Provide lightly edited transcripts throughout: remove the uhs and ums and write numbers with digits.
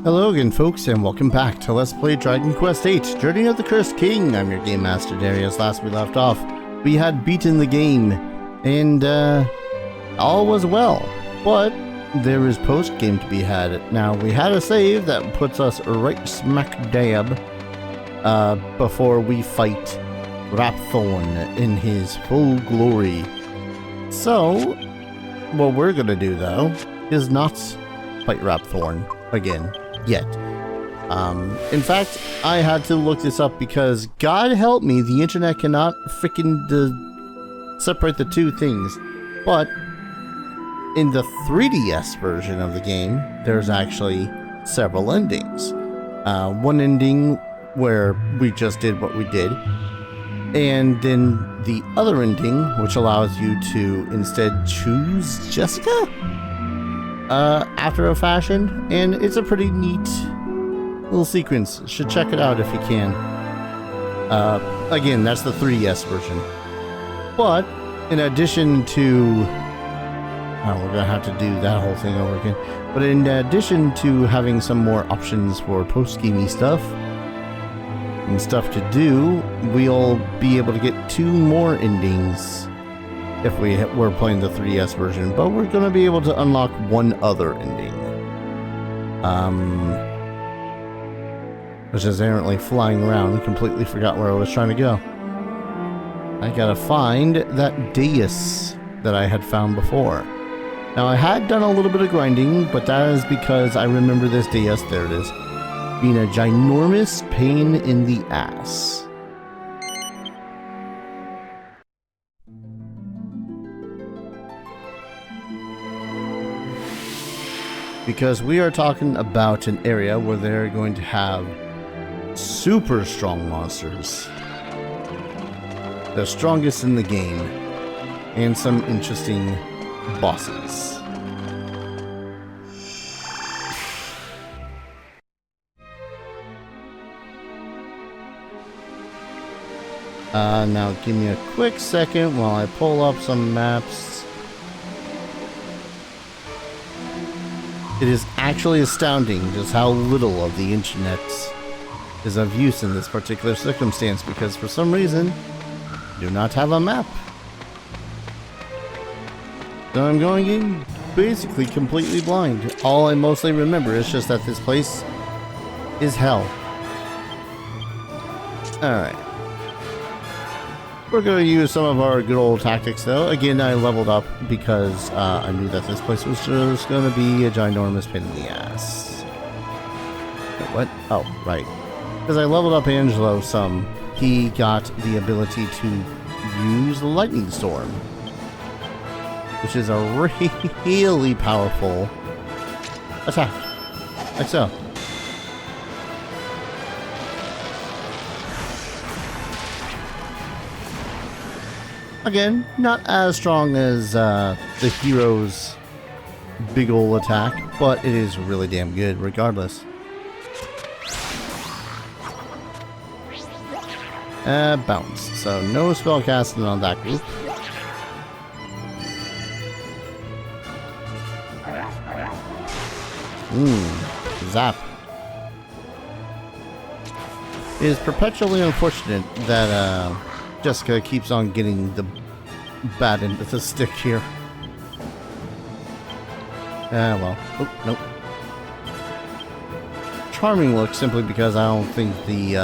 Hello again folks, and welcome back to Let's Play Dragon Quest VIII, Journey of the Cursed King. I'm your Game Master Darius. Last we left off, we had beaten the game, and all was well. But there is post-game to be had. Now, we had a save that puts us right smack dab before we fight Rapthorn in his full glory. So, what we're gonna do though, is not fight Rapthorn again. Yet. In fact, I had to look this up because, God help me, the internet cannot freaking separate the two things. But in the 3DS version of the game, there's actually several endings. One ending where we just did what we did, and then the other ending, which allows you to instead choose Jessica after a fashion, and it's a pretty neat little sequence. Should check it out if you can. Again, that's the 3DS version. But in addition to, we're gonna have to do that whole thing over again. But in addition to having some more options for post-gamey stuff and stuff to do, we'll be able to get 2 more endings if we're playing the 3DS version, but we're going to be able to unlock one other ending. Which is errantly flying around, completely forgot where I was trying to go. I gotta find that dais that I had found before. Now, I had done a little bit of grinding, but that is because I remember this dais, there it is, being a ginormous pain in the ass. Because we are talking about an area where they're going to have super strong monsters. The strongest in the game. And some interesting bosses. Now give me a quick second while I pull up some maps. It is actually astounding just how little of the internet is of use in this particular circumstance, because for some reason, I do not have a map. So I'm going in basically completely blind. All I mostly remember is just that this place is hell. Alright. We're going to use some of our good old tactics though. Again, I leveled up because I knew that this place was just going to be a ginormous pain in the ass. Wait, what? Oh, right. Because I leveled up Angelo some, he got the ability to use the Lightning Storm, which is a really powerful attack. Like so. Again, not as strong as the hero's big ol' attack, but it is really damn good regardless. Bounce. So no spell casting on that group. Zap. It is perpetually unfortunate that Jessica keeps on getting the bat into the stick here. Well. Oh, nope. Charming look simply because I don't think the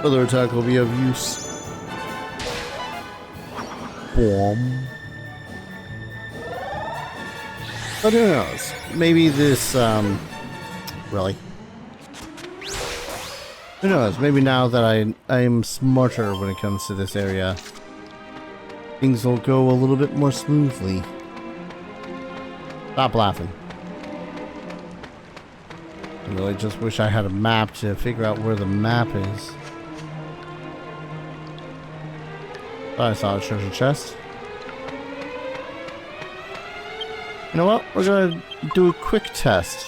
other attack will be of use. Boom. But who knows? Maybe this, really? Who knows? Maybe now that I'm smarter when it comes to this area, things will go a little bit more smoothly. Stop laughing. I really just wish I had a map to figure out where the map is. Oh, I saw a treasure chest. You know what? We're gonna do a quick test.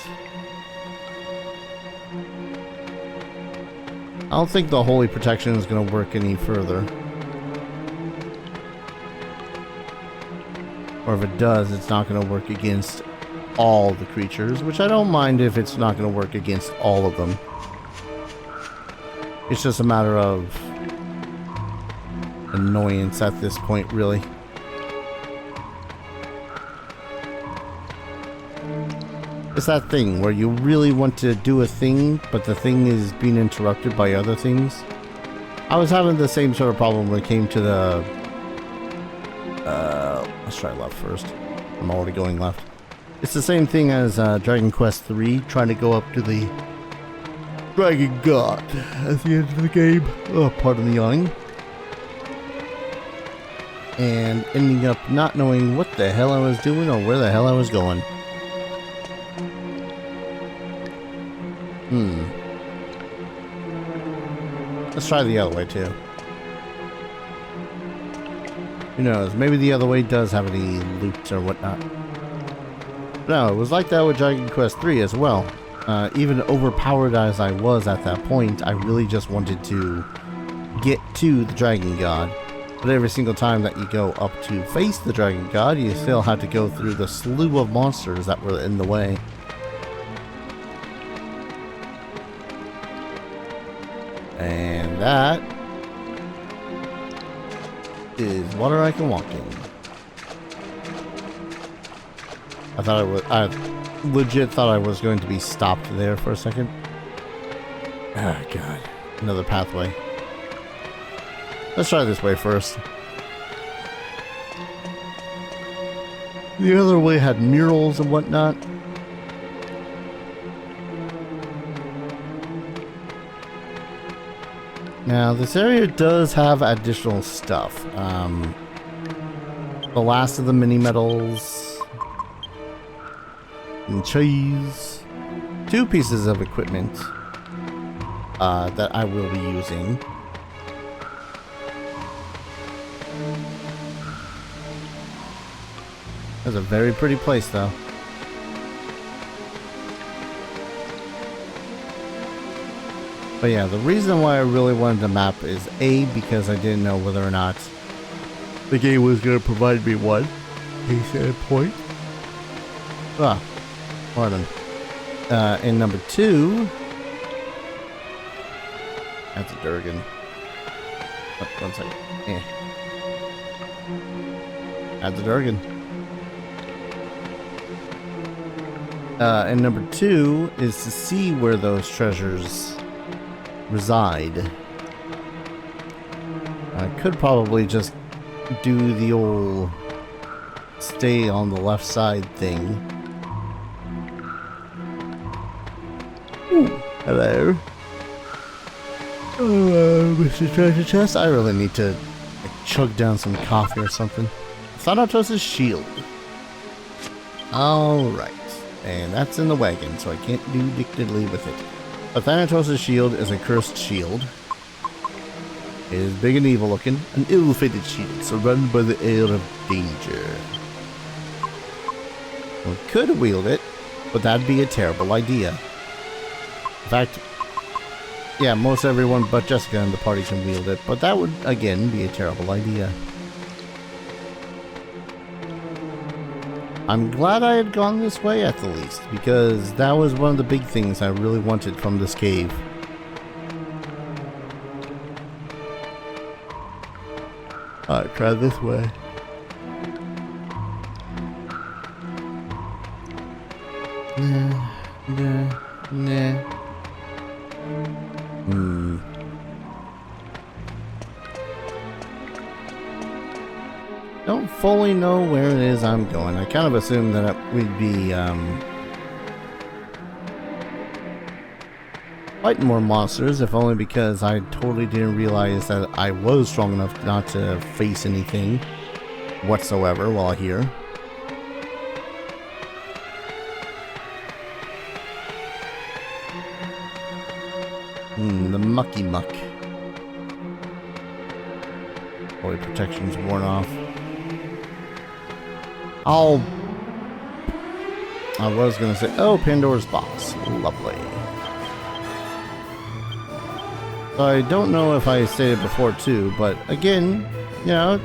I don't think the holy protection is going to work any further. Or if it does, it's not going to work against all the creatures, which I don't mind if it's not going to work against all of them. It's just a matter of annoyance at this point, really. It's that thing where you really want to do a thing, but the thing is being interrupted by other things. I was having the same sort of problem when it came to the... let's try left first. I'm already going left. It's the same thing as Dragon Quest III, trying to go up to the Dragon God at the end of the game. Oh, pardon the yawning. And ending up not knowing what the hell I was doing or where the hell I was going. Let's try the other way too. Who knows, maybe the other way does have any loot or whatnot. No, it was like that with Dragon Quest III as well. Even overpowered as I was at that point, I really just wanted to get to the Dragon God. But every single time that you go up to face the Dragon God, you still had to go through the slew of monsters that were in the way. And that is water I can walk in. I legit thought I was going to be stopped there for a second. Ah, God. Another pathway. Let's try this way first. The other way had murals and whatnot. Now, this area does have additional stuff. The last of the mini medals, and cheese, 2 pieces of equipment that I will be using. That's a very pretty place, though. But yeah, the reason why I really wanted the map is A, because I didn't know whether or not the game was going to provide me one. He said point. Ah, pardon. And number 2, that's a Durgan. Oh, 1 second. Yeah. That's a Durgan. And number 2 is to see where those treasures reside. I could probably just do the old stay on the left side thing. Ooh, hello. Mr. Treasure Chest. I really need to chug down some coffee or something. Thanatos' shield. Alright. And that's in the wagon, so I can't do diddly with it. A Thanatos' shield is a cursed shield. It is big and evil looking, an ill-fated shield surrounded by the air of danger. We could wield it, but that'd be a terrible idea. In fact, yeah, most everyone but Jessica in the party can wield it, but that would, again, be a terrible idea. I'm glad I had gone this way at the least, because that was one of the big things I really wanted from this cave. Alright, try this way. Nah. Don't fully know where it is I'm going. I kind of assumed that we'd be fighting more monsters, if only because I totally didn't realize that I was strong enough not to face anything whatsoever while here. The mucky muck. Boy, protection's worn off. I was gonna say, oh, Pandora's box. Lovely. So I don't know if I stated before too, but again, you know,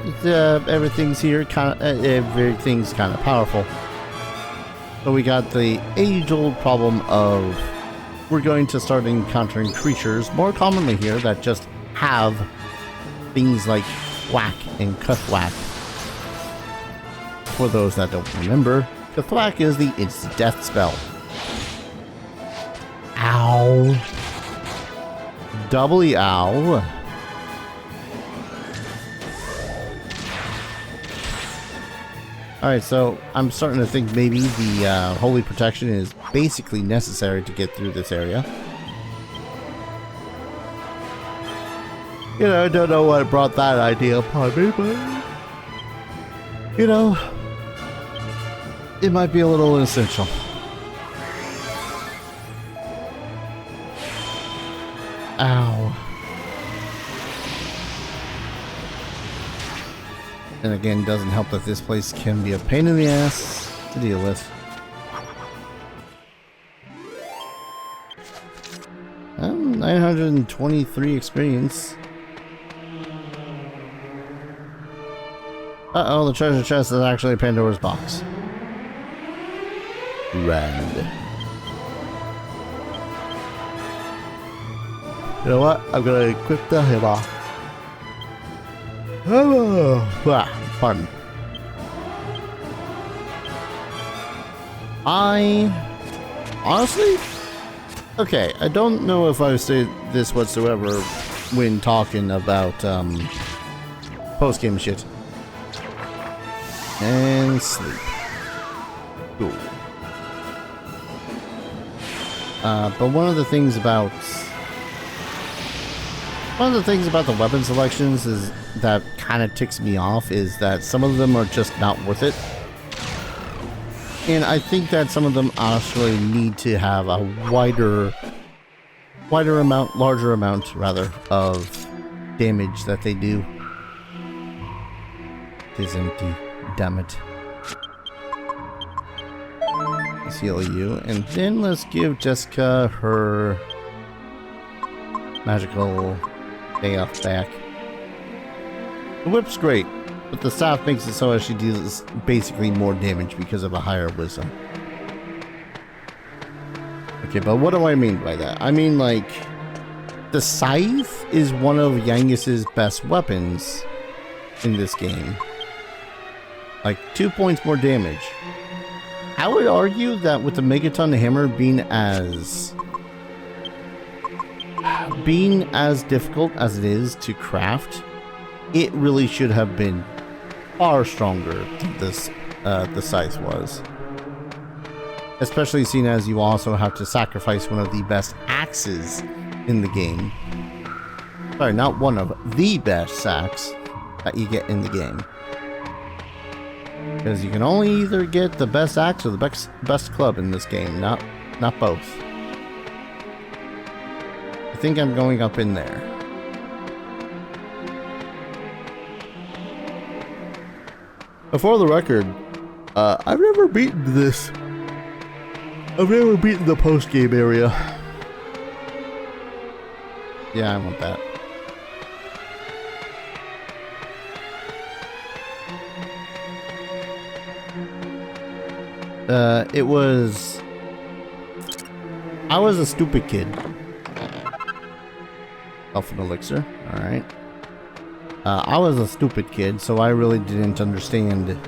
everything's here everything's kind of powerful. So we got the age-old problem of we're going to start encountering creatures more commonly here that just have things like whack and Kuthwhack. For those that don't remember, Kuthwhack is the instant death spell. Ow. Doubly ow. Alright, so I'm starting to think maybe the Holy Protection is basically necessary to get through this area. You know, I don't know what brought that idea upon me, but... you know... it might be a little essential. Ow. And again, doesn't help that this place can be a pain in the ass to deal with. 923 experience. Uh-oh, the treasure chest is actually Pandora's box. Rand. You know what? I'm gonna equip the hammer. Oh, pardon. Honestly, okay, I don't know if I say this whatsoever when talking about post-game shit. And sleep. Cool. But one of the things about the weapon selections is that kind of ticks me off is that some of them are just not worth it. And I think that some of them actually need to have a larger amount rather of damage that they do. It is empty, damn it. Let's heal you, and then let's give Jessica her magical day off back. The whip's great, but the staff makes it so as she deals basically more damage because of a higher wisdom. Okay, but what do I mean by that? I mean, like, the scythe is one of Yangus's best weapons in this game. Like, 2 points more damage. I would argue that with the Megaton Hammer being as difficult as it is to craft, it really should have been far stronger than this the scythe was. Especially seeing as you also have to sacrifice one of the best axes in the game. Sorry, not one of the best axe that you get in the game. Because you can only either get the best axe or the best club in this game, not both. I think I'm going up in there. For the record, I've never beaten this. I've never beaten the post-game area. Yeah, I want that. I was a stupid kid. Elfin elixir, alright. I was a stupid kid, so I really didn't understand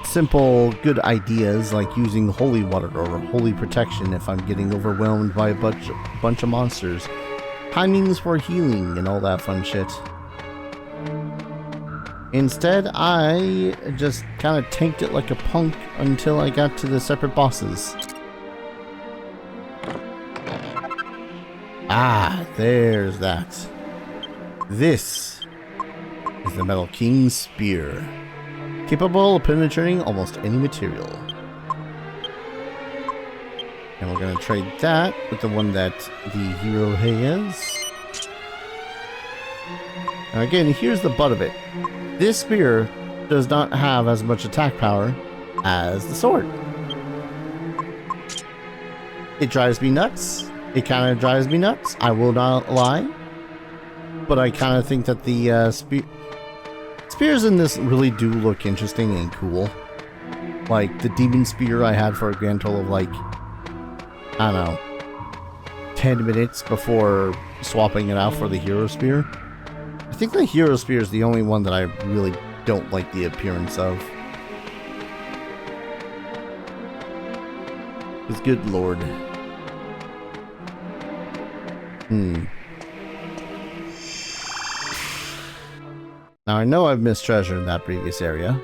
simple, good ideas like using holy water or holy protection if I'm getting overwhelmed by a bunch of monsters. Timings for healing and all that fun shit. Instead, I just kind of tanked it like a punk until I got to the separate bosses. Ah, there's that. This is the Metal King's Spear, capable of penetrating almost any material. And we're going to trade that with the one that the hero has. Now again, here's the butt of it. This spear does not have as much attack power as the sword. It drives me nuts. It kind of drives me nuts. I will not lie. But I kind of think that the spears in this really do look interesting and cool. like the demon spear I had for a grand total of like, I don't know, 10 minutes before swapping it out for the hero spear. I think the hero spear is the only one that I really don't like the appearance of. Because good lord. Now I know I've missed treasure in that previous area.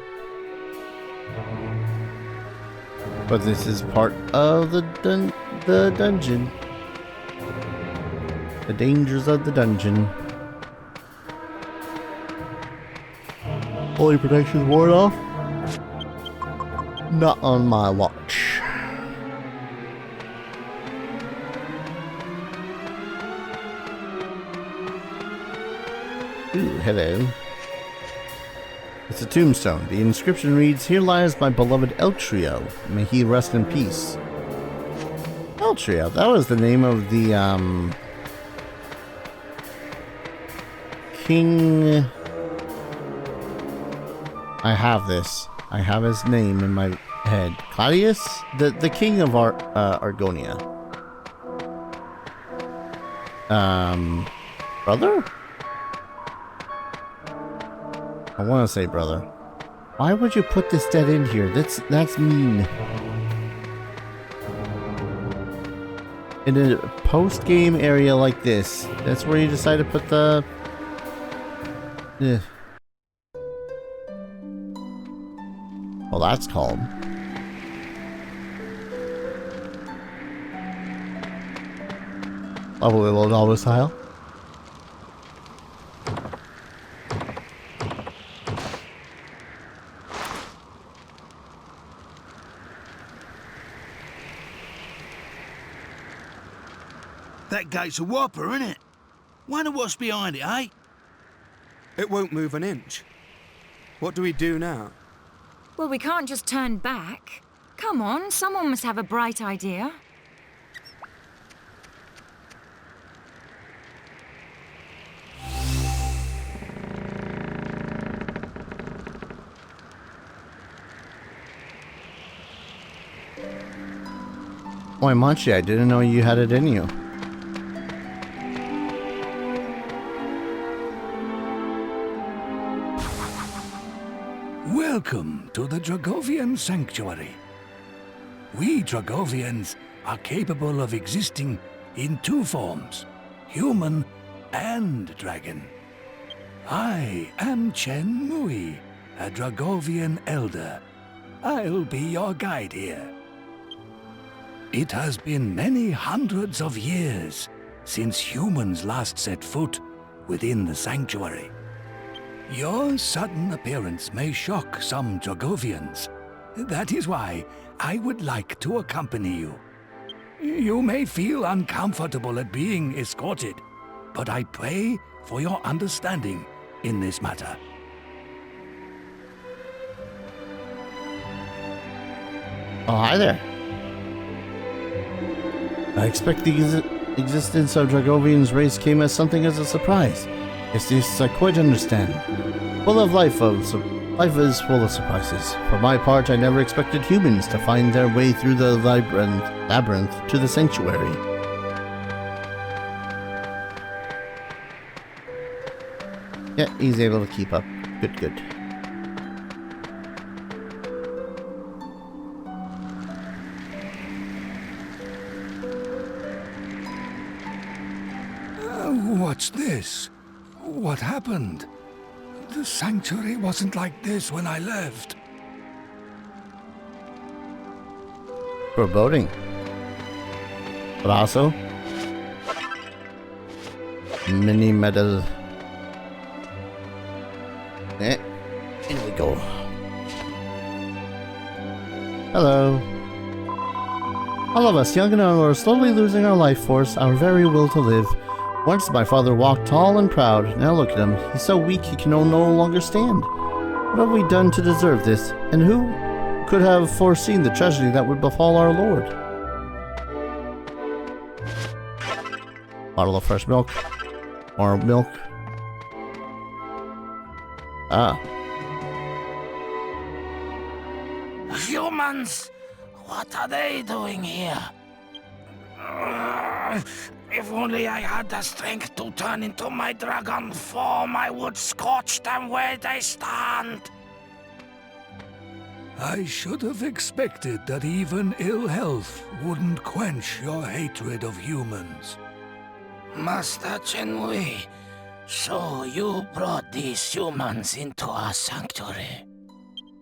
But this is part of the dungeon. The dangers of the dungeon. Holy protection ward off? Not on my watch. Ooh, hello. It's a tombstone. The inscription reads, "Here lies my beloved Eltrio. May he rest in peace." Eltrio, that was the name of the, king... I have this. I have his name in my head. Claudius? The king of Argonia. Brother? I want to say brother. Why would you put this dead in here? That's mean. In a post-game area like this, that's where you decide to put the... Well, that's calm. Lovely little domicile. That gate's a whopper, innit? Wonder what's behind it, eh? It won't move an inch. What do we do now? Well, we can't just turn back. Come on, someone must have a bright idea. Boy, Manchi, I didn't know you had it in you. Welcome to the Dragovian Sanctuary. We Dragovians are capable of existing in two forms, human and dragon. I am Chen Mui, a Dragovian elder. I'll be your guide here. It has been many hundreds of years since humans last set foot within the sanctuary. Your sudden appearance may shock some Dragovians. That is why I would like to accompany you. You may feel uncomfortable at being escorted, but I pray for your understanding in this matter. Oh, hi there. I expect the existence of Dragovian's race came as something as a surprise. Yes, this I quite understand. Life is full of surprises. For my part, I never expected humans to find their way through the labyrinth to the sanctuary. Yeah, he's able to keep up. Good. What's this? What happened? The sanctuary wasn't like this when I left. Foreboding. But also... mini medal. Here we go. Hello. All of us, young and old, are slowly losing our life force, our very will to live. Once my father walked tall and proud. Now look at him. He's so weak he can no longer stand. What have we done to deserve this? And who could have foreseen the tragedy that would befall our lord? Bottle of fresh milk. More milk. Ah. Your humans? What are they doing here? If only I had the strength to turn into my dragon form, I would scorch them where they stand. I should have expected that even ill health wouldn't quench your hatred of humans. Master Chenmui, so you brought these humans into our sanctuary.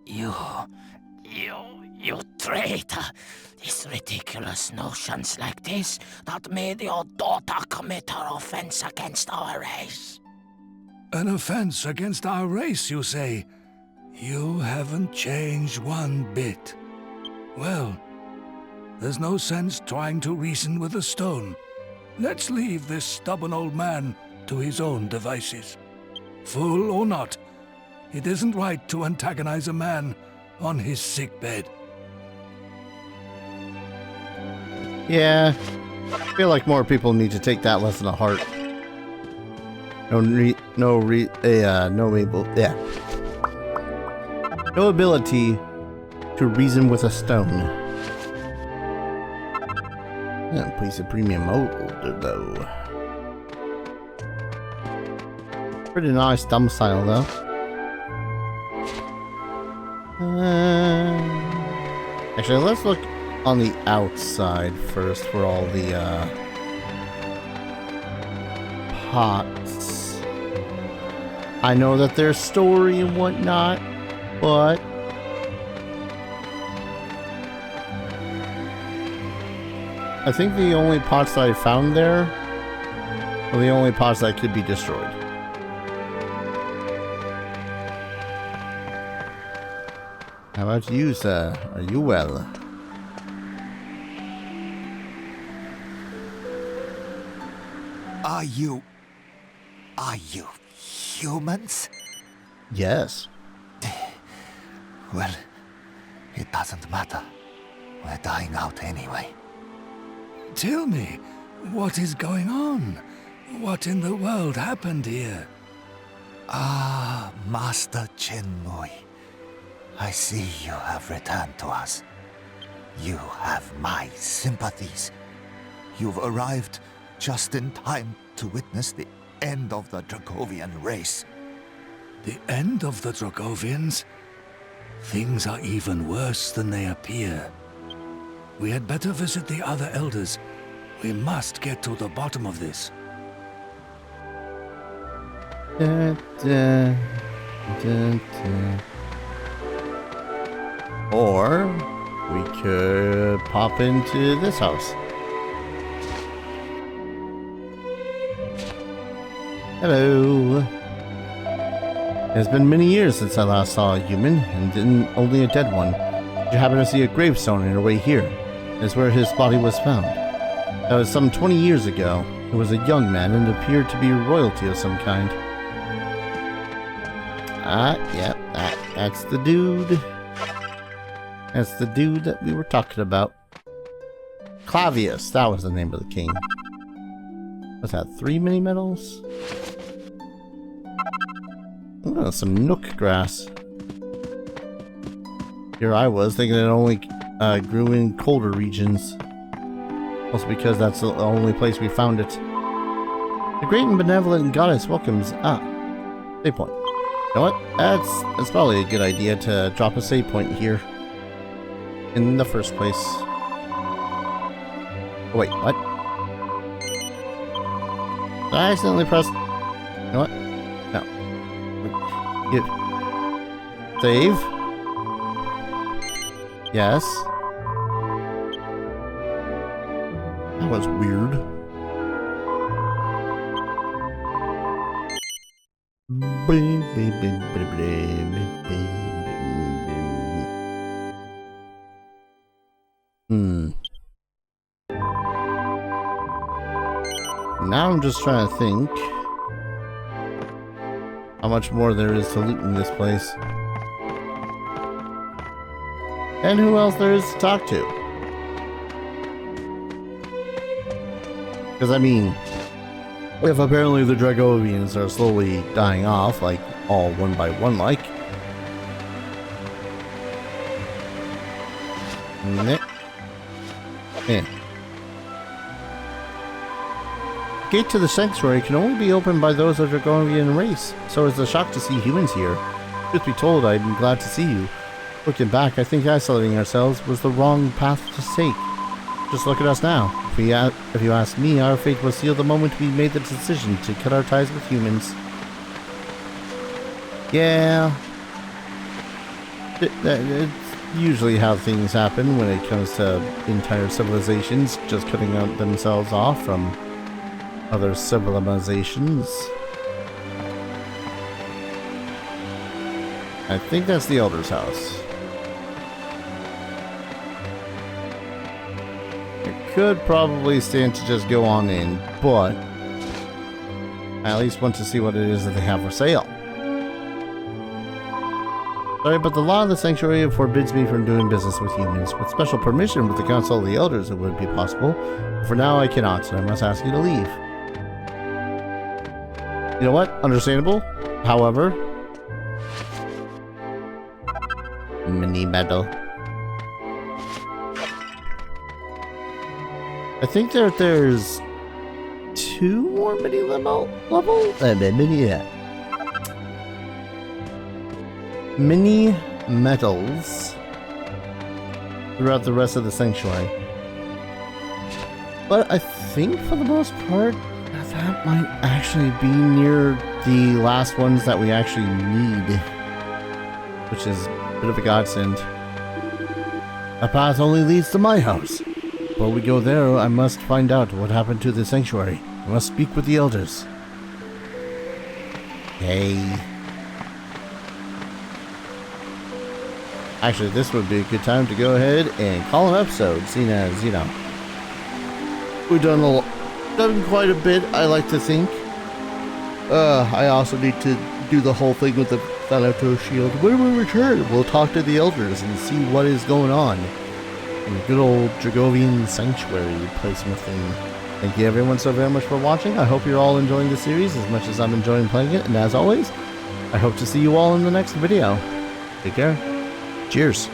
You traitor! It's ridiculous notions like this that made your daughter commit her offense against our race. An offense against our race, you say? You haven't changed one bit. Well, there's no sense trying to reason with a stone. Let's leave this stubborn old man to his own devices. Fool or not, it isn't right to antagonize a man on his sickbed. Yeah, I feel like more people need to take that lesson to heart. No ability to reason with a stone. Yeah, place a premium order though. Pretty nice domicile though. Actually, let's look on the outside first for all the pots. I know that there's story and whatnot, but I think the only pots that I found there are the only pots that could be destroyed. How about you, sir? Are you well? Are you humans? Yes. Well, it doesn't matter. We're dying out anyway. Tell me, what is going on? What in the world happened here? Ah, Master Chenmui. I see you have returned to us. You have my sympathies. You've arrived just in time to witness the end of the Dragovian race. The end of the Dragovians? Things are even worse than they appear. We had better visit the other elders. We must get to the bottom of this. Or we could pop into this house. Hello. It has been many years since I last saw a human, and only a dead one. Did you happen to see a gravestone on your way here? It's where his body was found. That was some 20 years ago. He was a young man and appeared to be royalty of some kind. Yeah, that's the dude. That's the dude that we were talking about. Clavius, that was the name of the king. What's that, 3 mini medals? Oh, some nook grass. Here I was thinking it only grew in colder regions. Also because that's the only place we found it. The great and benevolent goddess welcomes... save point. You know what? That's probably a good idea to drop a save point here. In the first place. Oh, wait, what? Did I accidentally press... You know what? No. Save. Yes. That was weird. Now I'm just trying to think how much more there is to loot in this place. And who else there is to talk to. Because, I mean, if apparently the Dragovians are slowly dying off, like, all one by one, like, Yeah. Gate to the sanctuary can only be opened by those of the Dragovian race, so it's a shock to see humans here. Truth be told, I'm glad to see you. Looking back, I think isolating ourselves was the wrong path to take. Just look at us now. If you ask me, our fate was sealed the moment we made the decision to cut our ties with humans. Yeah. It's usually how things happen when it comes to entire civilizations just cutting out themselves off from other civilizations. I think that's the Elder's house. I could probably stand to just go on in, but I at least want to see what it is that they have for sale. Sorry, but the law of the sanctuary forbids me from doing business with humans. With special permission with the Council of the Elders, it would be possible. For now, I cannot, so I must ask you to leave. You know what? Understandable. However, mini medal. I think there's 2 more mini mini medals throughout the rest of the sanctuary. But I think for the most part, that might actually be near the last ones that we actually need, which is a bit of a godsend. A path only leads to my house. Before we go there, I must find out what happened to the sanctuary. I must speak with the elders. Hey. Actually, this would be a good time to go ahead and call an episode, seeing as, you know, we've done quite a bit, I like to think. I also need to do the whole thing with the Thanatos shield. When we return, we'll talk to the elders and see what is going on in the good old Dragovian sanctuary placement thing. Thank you everyone so very much for watching. I hope you're all enjoying the series as much as I'm enjoying playing it, and as always, I hope to see you all in the next video. Take care. Cheers.